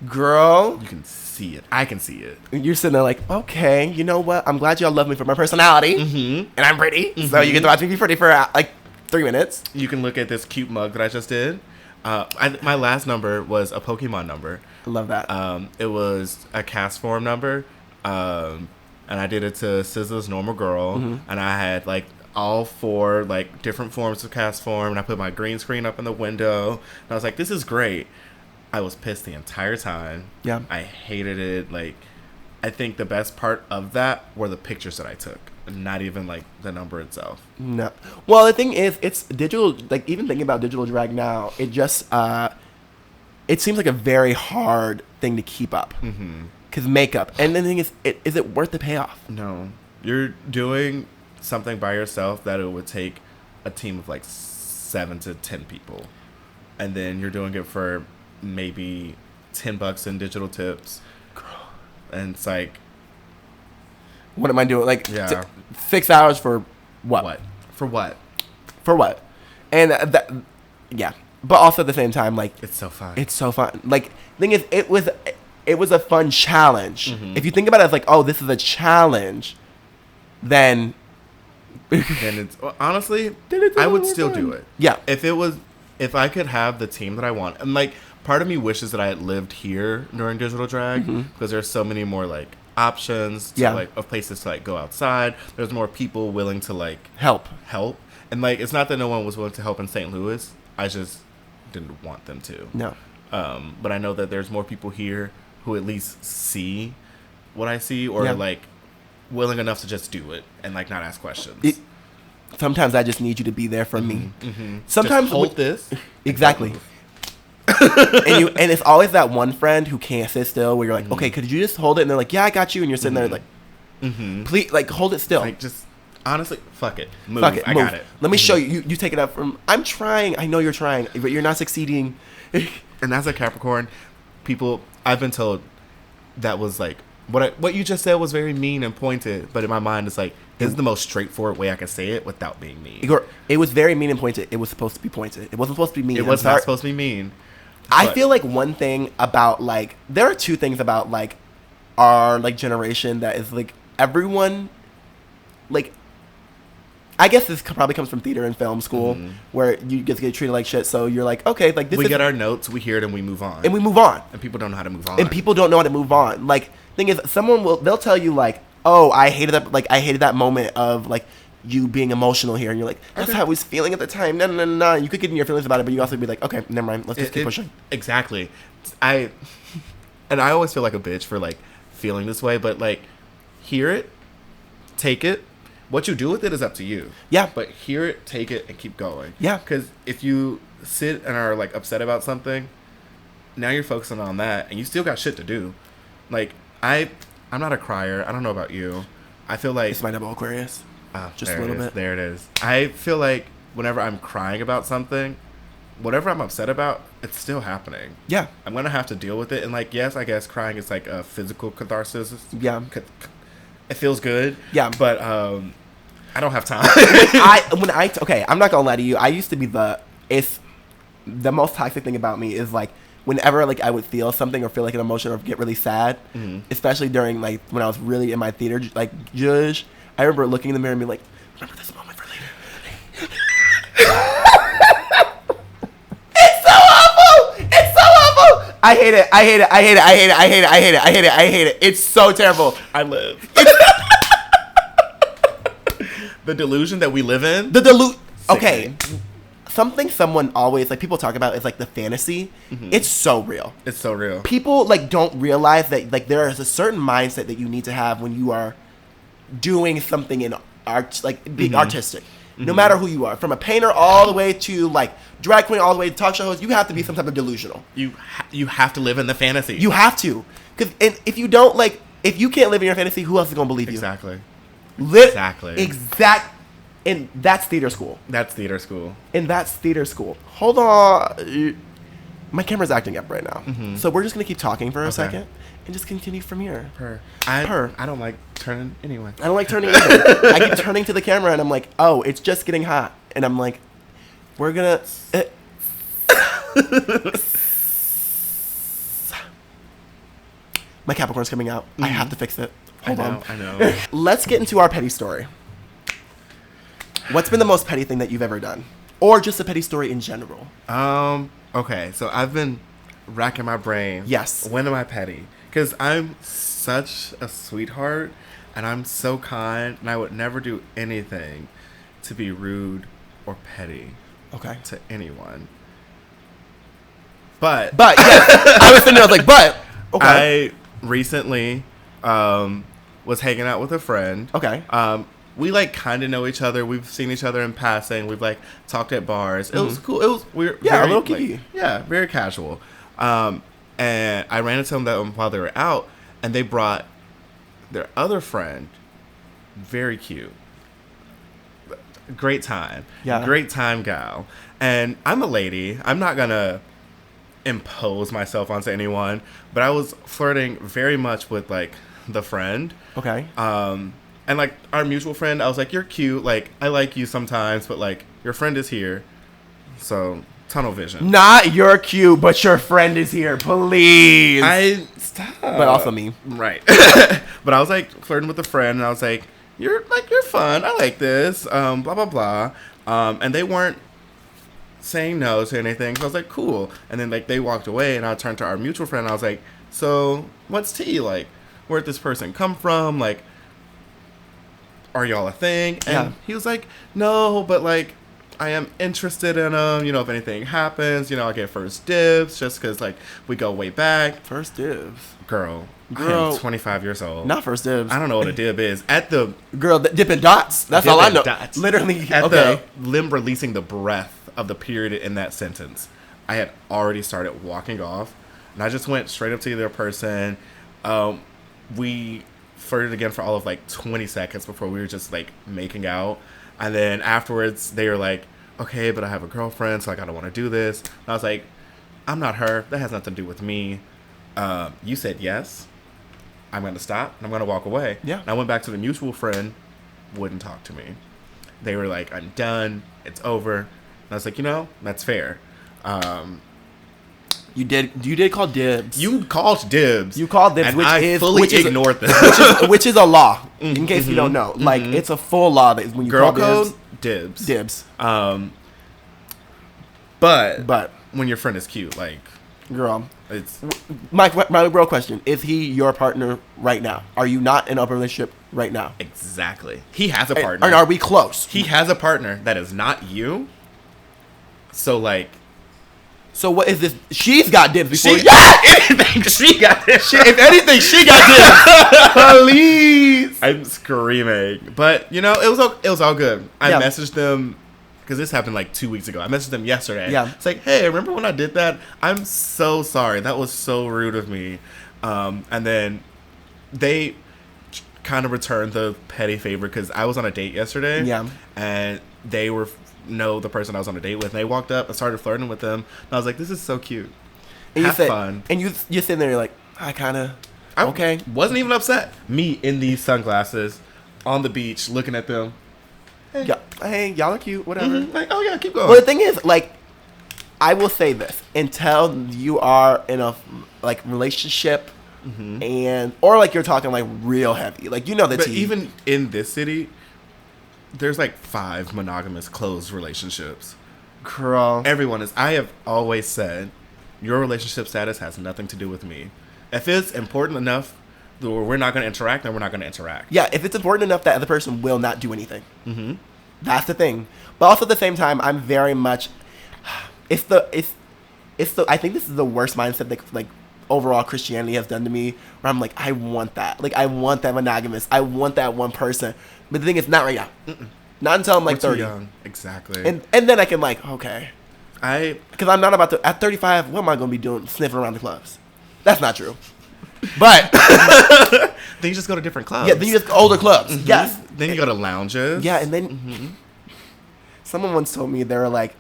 Girl, you can see it. I can see it. You're sitting there like, okay, you know what? I'm glad y'all love me for my personality, and I'm pretty, so you get to watch me be pretty for like 3 minutes. You can look at this cute mug that I just did. My last number was a Pokémon number. I love that. It was a cast form number, and I did it to SZA's Normal Girl, and I had like all 4 like different forms of cast form, and I put my green screen up in the window, and I was like, this is great. I was pissed the entire time. Yeah. I hated it. Like, I think the best part of that were the pictures that I took, not even like the number itself. No. Well, the thing is, it's digital. Like, even thinking about digital drag now, it just it seems like a very hard thing to keep up. Because makeup, and the thing is it worth the payoff? No, you're doing something by yourself that it would take a team of like 7 to 10 people, and then you're doing it for maybe $10 in digital tips. Girl. And it's like, what am I doing? Like, yeah. 6 hours for what? For what? And that, yeah. But also at the same time, like, it's so fun. Like, thing is, it was a fun challenge. If you think about it as like, oh, this is a challenge, then it's honestly, I would still do it. Yeah. If I could have the team that I want, and like, part of me wishes that I had lived here during digital drag because there's so many more like options to like of places to like go outside. There's more people willing to like help, and like, it's not that no one was willing to help in St. Louis. I just didn't want them to. No. But I know that there's more people here who at least see what I see, or like willing enough to just do it and like not ask questions. Sometimes I just need you to be there for me. Sometimes just hold this. Exactly. and it's always that one friend who can't sit still, where you're like, okay, could you just hold it? And they're like, yeah, I got you. And you're sitting there like, please, like, hold it still. Like, just honestly, fuck it. Move. I got it. Let me show you. You take it up from. I'm trying. I know you're trying, but you're not succeeding. And as a Capricorn, I've been told that was like, what you just said was very mean and pointed, but in my mind it's like, this is the most straightforward way I can say it without being mean. It was very mean and pointed. It was supposed to be pointed. It wasn't supposed to be mean. It was not supposed to be mean. I feel like one thing about like, there are 2 things about like our like generation that is like, everyone, like, I guess this probably comes from theater and film school, where you just get treated like shit. So you're like, okay, like this. We get our notes, we hear it, and we move on. And people don't know how to move on. Like, thing is, they'll tell you like, oh, I hated that moment of like you being emotional here, and you're like, that's how I was feeling at the time. No. You could get in your feelings about it, but you also be like, okay, never mind. Let's just keep pushing. Exactly. I always feel like a bitch for like feeling this way, but like, hear it, take it. What you do with it is up to you. Yeah. But hear it, take it, and keep going. Yeah. Because if you sit and are like upset about something, now you're focusing on that, and you still got shit to do. Like, I'm not a crier. I don't know about you. I feel like it's my double Aquarius. Just a little bit. There it is. I feel like whenever I'm crying about something, whatever I'm upset about, it's still happening. Yeah. I'm gonna have to deal with it. And like, yes, I guess crying is like a physical catharsis. Yeah. It feels good. Yeah. But I don't have time. Okay, I'm not gonna lie to you. I used to be the most toxic thing about me is like, whenever like I would feel something or feel like an emotion or get really sad, especially during like when I was really in my theater like judge, I remember looking in the mirror and being like, remember this moment for later. I hate it. I hate it. I hate it. I hate it. I hate it. I hate it. I hate it. I hate it. It's so terrible. I live. The delusion that we live in. Okay. Something someone always, like, people talk about is, like, the fantasy. Mm-hmm. It's so real. It's so real. People, like, don't realize that, like, there is a certain mindset that you need to have when you are doing something in art, like, being artistic. No matter who you are. From a painter all the way to, like, drag queen all the way to talk show host, you have to be some type of delusional. You have to live in the fantasy. You have to. Because if you don't, like, if you can't live in your fantasy, who else is going to believe you? Exactly. Exactly. And that's theater school. That's theater school. And that's theater school. Hold on. My camera's acting up right now. Mm-hmm. So we're just going to keep talking for a second and just continue from here. I don't like turning anyway. I don't like turning either. I keep turning to the camera and I'm like, oh, it's just getting hot. And I'm like, we're going to... My Capricorn's coming out. I have to fix it. Hold on. I know. Let's get into our petty story. What's been the most petty thing that you've ever done? Or just a petty story in general? Okay, so I've been racking my brain. Yes. When am I petty? Because I'm such a sweetheart, and I'm so kind, and I would never do anything to be rude or petty. Okay. To anyone. But yes, I was sitting there, I was like, but. Okay. I recently was hanging out with a friend. Okay. We, like, kind of know each other. We've seen each other in passing. We've, like, talked at bars. It was cool. It was weird. Yeah, very, a little kiki. Like, yeah, very casual. And I ran into them while they were out, and they brought their other friend. Very cute. Great time. Yeah. Great time gal. And I'm a lady. I'm not going to impose myself onto anyone, but I was flirting very much with, like, the friend. Okay. And, like, our mutual friend, I was like, you're cute. Like, I like you sometimes, but, like, your friend is here. So, tunnel vision. Not you're cute, but your friend is here. Please. Stop. But also me. Right. But I was, like, flirting with a friend, and I was like, you're fun. I like this. Blah, blah, blah. And they weren't saying no to anything. So I was like, cool. And then, like, they walked away, and I turned to our mutual friend, and I was like, so, what's tea? Like, where'd this person come from? Like, are y'all a thing? And he was like, no, but, like, I am interested in them. You know, if anything happens, you know, I get first dibs just because, like, we go way back. First dibs. Girl, I am 25 years old. Not first dibs. I don't know what a dib is. At the... Girl, Dippin' Dots. That's all I know. Dots. Literally. At the limb releasing the breath of the period in that sentence, I had already started walking off. And I just went straight up to the other person. We flirted again for all of, like, 20 seconds before we were just, like, making out. And then afterwards, they were like, okay, but I have a girlfriend, so, like, I don't want to do this. And I was like, I'm not her. That has nothing to do with me. You said yes. I'm going to stop, and I'm going to walk away. Yeah. And I went back to the mutual friend, wouldn't talk to me. They were like, I'm done. It's over. And I was like, you know, that's fair. You did call dibs. You called dibs. You called dibs, and I fully ignored them. Which is a law, in case you don't know. Like, it's a full law that when you Girl call code, dibs. Dibs. But when your friend is cute, like, girl, it's... My real question, is he your partner right now? Are you not in a relationship right now? Exactly. He has a partner. And are we close? He has a partner that is not you. So, like... So what is this? She's got dibs before she got dibs. If anything, she got dibs. Please. I'm screaming. But, you know, it was all good. I messaged them, because this happened like 2 weeks ago. I messaged them yesterday. Yeah. It's like, hey, remember when I did that? I'm so sorry. That was so rude of me. And then they kind of returned the petty favor, because I was on a date yesterday. Yeah. And they were... know the person I was on a date with, and they walked up and started flirting with them, and I was like, this is so cute. And Have fun. And you're sitting there, you're like, okay. Wasn't even upset. Me in these sunglasses on the beach looking at them. Hey, y'all are cute, whatever. Mm-hmm. Like, oh yeah, keep going. But the thing is, like, I will say this, until you are in a, like, relationship or, like, you're talking, like, real heavy. Like, you know the tea. But even in this city, there's like 5 monogamous closed relationships. Girl. Everyone is. I have always said, Your relationship status has nothing to do with me. If it's important enough that we're not going to interact, then we're not going to interact. Yeah, if it's important enough, that other person will not do anything. Mm-hmm. That's the thing. But also at the same time, I'm very much. I think this is the worst mindset that like overall Christianity has done to me. Where I'm like, I want that. Like I want that monogamous. I want that one person. But the thing is, not right now. Mm-mm. Not until I'm like 30. Too young. Exactly. And then I can like, okay. Because I'm not about to, at 35, what am I going to be doing? Sniffing around the clubs. That's not true. But. Then you just go to different clubs. Yeah, then you just older clubs. Mm-hmm. Yes. Then you go to lounges. Yeah, and then. Someone once told me, they were like.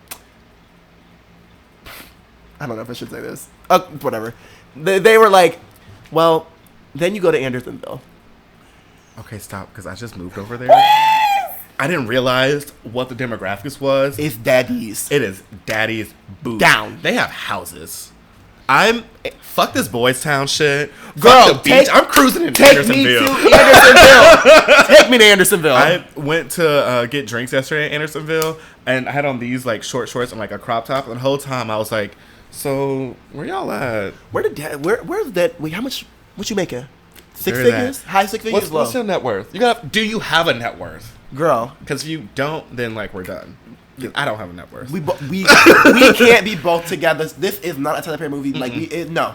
I don't know if I should say this. Whatever. They were like, well, then you go to Andersonville. Okay, stop, because I just moved over there. I didn't realize what the demographics was. It's daddies. It is daddies boots. Down. They have houses. Fuck this Boys Town shit. Girl, fuck the beach. I'm cruising in Andersonville. Take me to Andersonville. I went to get drinks yesterday in Andersonville, and I had on these like short shorts and like a crop top, and the whole time I was like, so where y'all at? Where's that? Wait, how much? What you making? Six figures? High six figures? What's your net worth? Do you have a net worth? Girl. Because if you don't, then like we're done. I don't have a net worth. We can't be both together. This is not a Tyler Perry movie. Like no,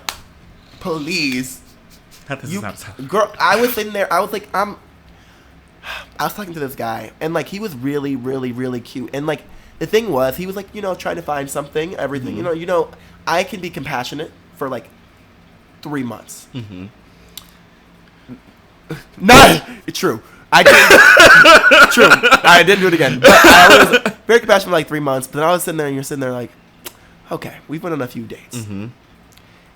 please. Girl, I was sitting there. I was like, I was talking to this guy, and like he was really, really, really cute. And like the thing was, he was like, trying to find something, everything. Mm-hmm. I can be compassionate for like 3 months. Mm-hmm. Not true. I did. True. I didn't do it again. But I was very compassionate for like 3 months. But then I was sitting there, and you're sitting there like, okay, we've been on a few dates. Mm-hmm.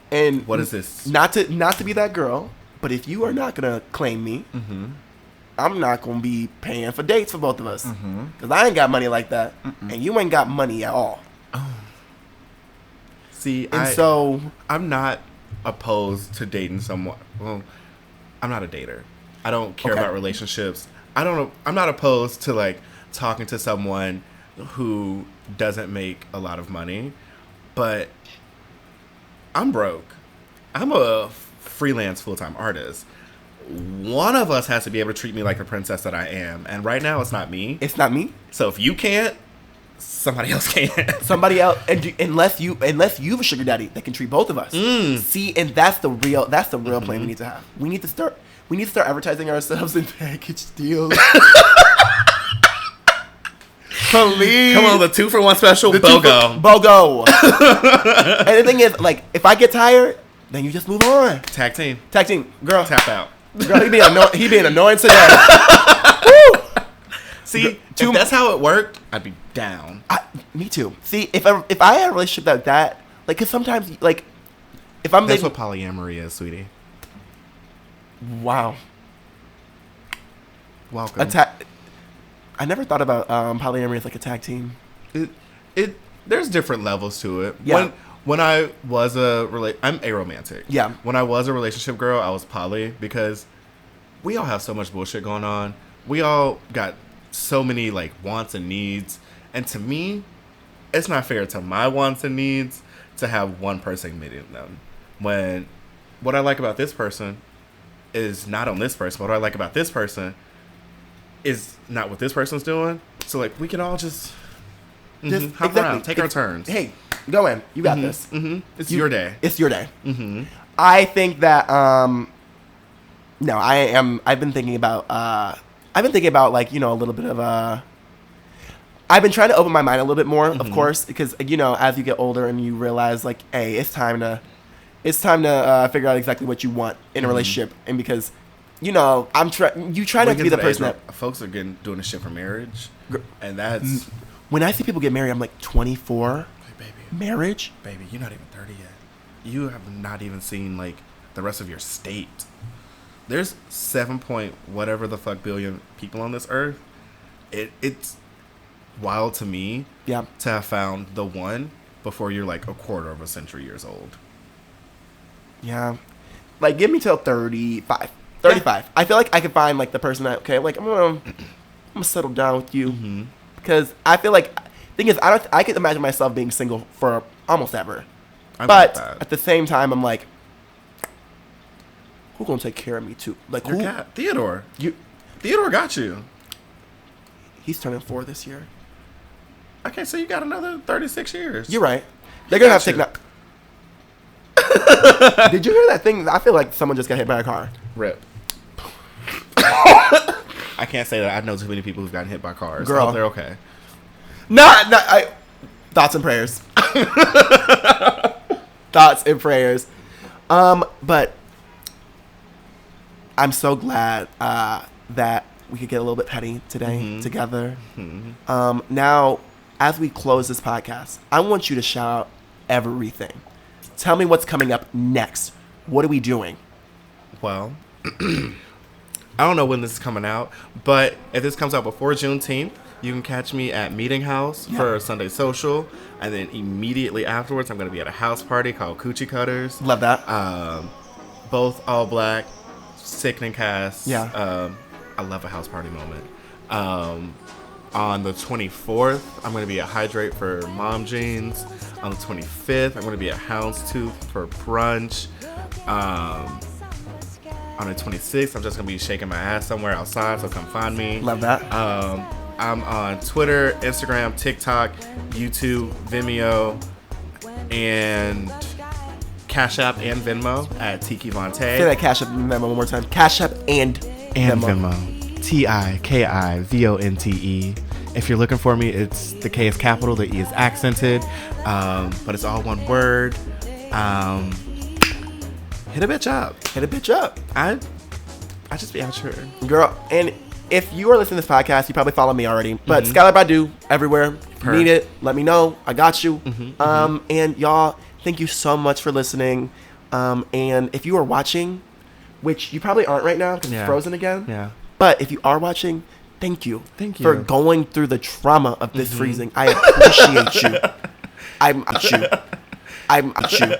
And what is this? Not to be that girl, but if you are not gonna claim me, mm-hmm. I'm not gonna be paying for dates for both of us. Because I ain't got money like that, and you ain't got money at all. Oh. See, so I'm not opposed to dating someone. Well, I'm not a dater. I don't care about relationships. I'm not opposed to like talking to someone who doesn't make a lot of money, but I'm broke. I'm a freelance full-time artist. One of us has to be able to treat me like the princess that I am, and right now it's not me. It's not me. So if you can't, somebody else can. Somebody else, unless you have a sugar daddy that can treat both of us. See, and that's the real mm-hmm. plan we need to have. We need to start advertising ourselves in package deals. Please. Come on, the 2-for-1 special. BOGO. And the thing is, like, if I get tired, then you just move on. Tag team. Girl. Tap out. Girl, he being annoying today. Woo! See, if that's how it worked, I'd be down. Me too. See, if I had a relationship like that, like, because sometimes, like, if I'm... That's what polyamory is, sweetie. Wow. Welcome. I never thought about polyamory as like a tag team. There's different levels to it. Yeah. When I was I'm aromantic. Yeah. When I was a relationship girl, I was poly because we all have so much bullshit going on. We all got so many like wants and needs, and to me, it's not fair to my wants and needs to have one person meeting them. When what I like about this person is not on this person. What I like about this person is not what this person's doing. So like we can all just hop around, take our turns. Hey, go in. You got this. Mm-hmm. It's your day. It's your day. Mm-hmm. I think that no, I've been thinking about like a little bit of I've been trying to open my mind a little bit more, of course, because as you get older and you realize like, hey, it's time to figure out exactly what you want in a relationship, and because you try not to be the person that folks are doing this shit for marriage, and that's when I see people get married, I'm like 24, hey, baby, marriage, baby, you're not even 30 yet. You have not even seen like the rest of your state. There's 7 point whatever the fuck billion people on this earth. It's wild to me, to have found the one before you're like a quarter of a century years old. Yeah. Like, give me till 35. 35. Yeah. I feel like I could find, like, the person that, okay, like, I'm gonna settle down with you. Mm-hmm. Because I feel like, thing is, I could imagine myself being single for almost ever. But at the same time, I'm like, who's gonna take care of me too? Like Your cat, Theodore. Theodore got you. He's turning 4 this year. Okay, so you got another 36 years. You're right. They're gonna have to take that. Did you hear that thing? I feel like someone just got hit by a car. Rip. I can't say that. I know too many people who've gotten hit by cars. Girl, I hope they're okay. Thoughts and prayers. Thoughts and prayers. But I'm so glad that we could get a little bit petty today together. Now, as we close this podcast, I want you to shout out everything. Tell me what's coming up next. What are we doing? Well, I don't know when this is coming out, but if this comes out before Juneteenth, you can catch me at Meeting House for Sunday Social, and then immediately afterwards, I'm going to be at a house party called Coochie Cutters. Love that. Both all black, sickening cast. Yeah. I love a house party moment. On the 24th, I'm going to be at Hydrate for Mom Jeans. On the 25th, I'm going to be at Houndstooth for brunch. On the 26th, I'm just going to be shaking my ass somewhere outside, so come find me. Love that. I'm on Twitter, Instagram, TikTok, YouTube, Vimeo, and Cash App and Venmo at Tiki Vonte. Say that Cash App and Venmo one more time. Cash App and Venmo. TIKIVONTE. If you're looking for me, it's the K is capital, the E is accented, but it's all one word. Hit a bitch up. Hit a bitch up. I just be out here. Girl, and if you are listening to this podcast, you probably follow me already. But Skylar Badu, everywhere. If you need it, let me know. I got you. And y'all, thank you so much for listening. And if you are watching, which you probably aren't right now because it's frozen again. Yeah. But if you are watching, thank you. Thank you. For going through the trauma of this freezing. I appreciate you. I'm at you.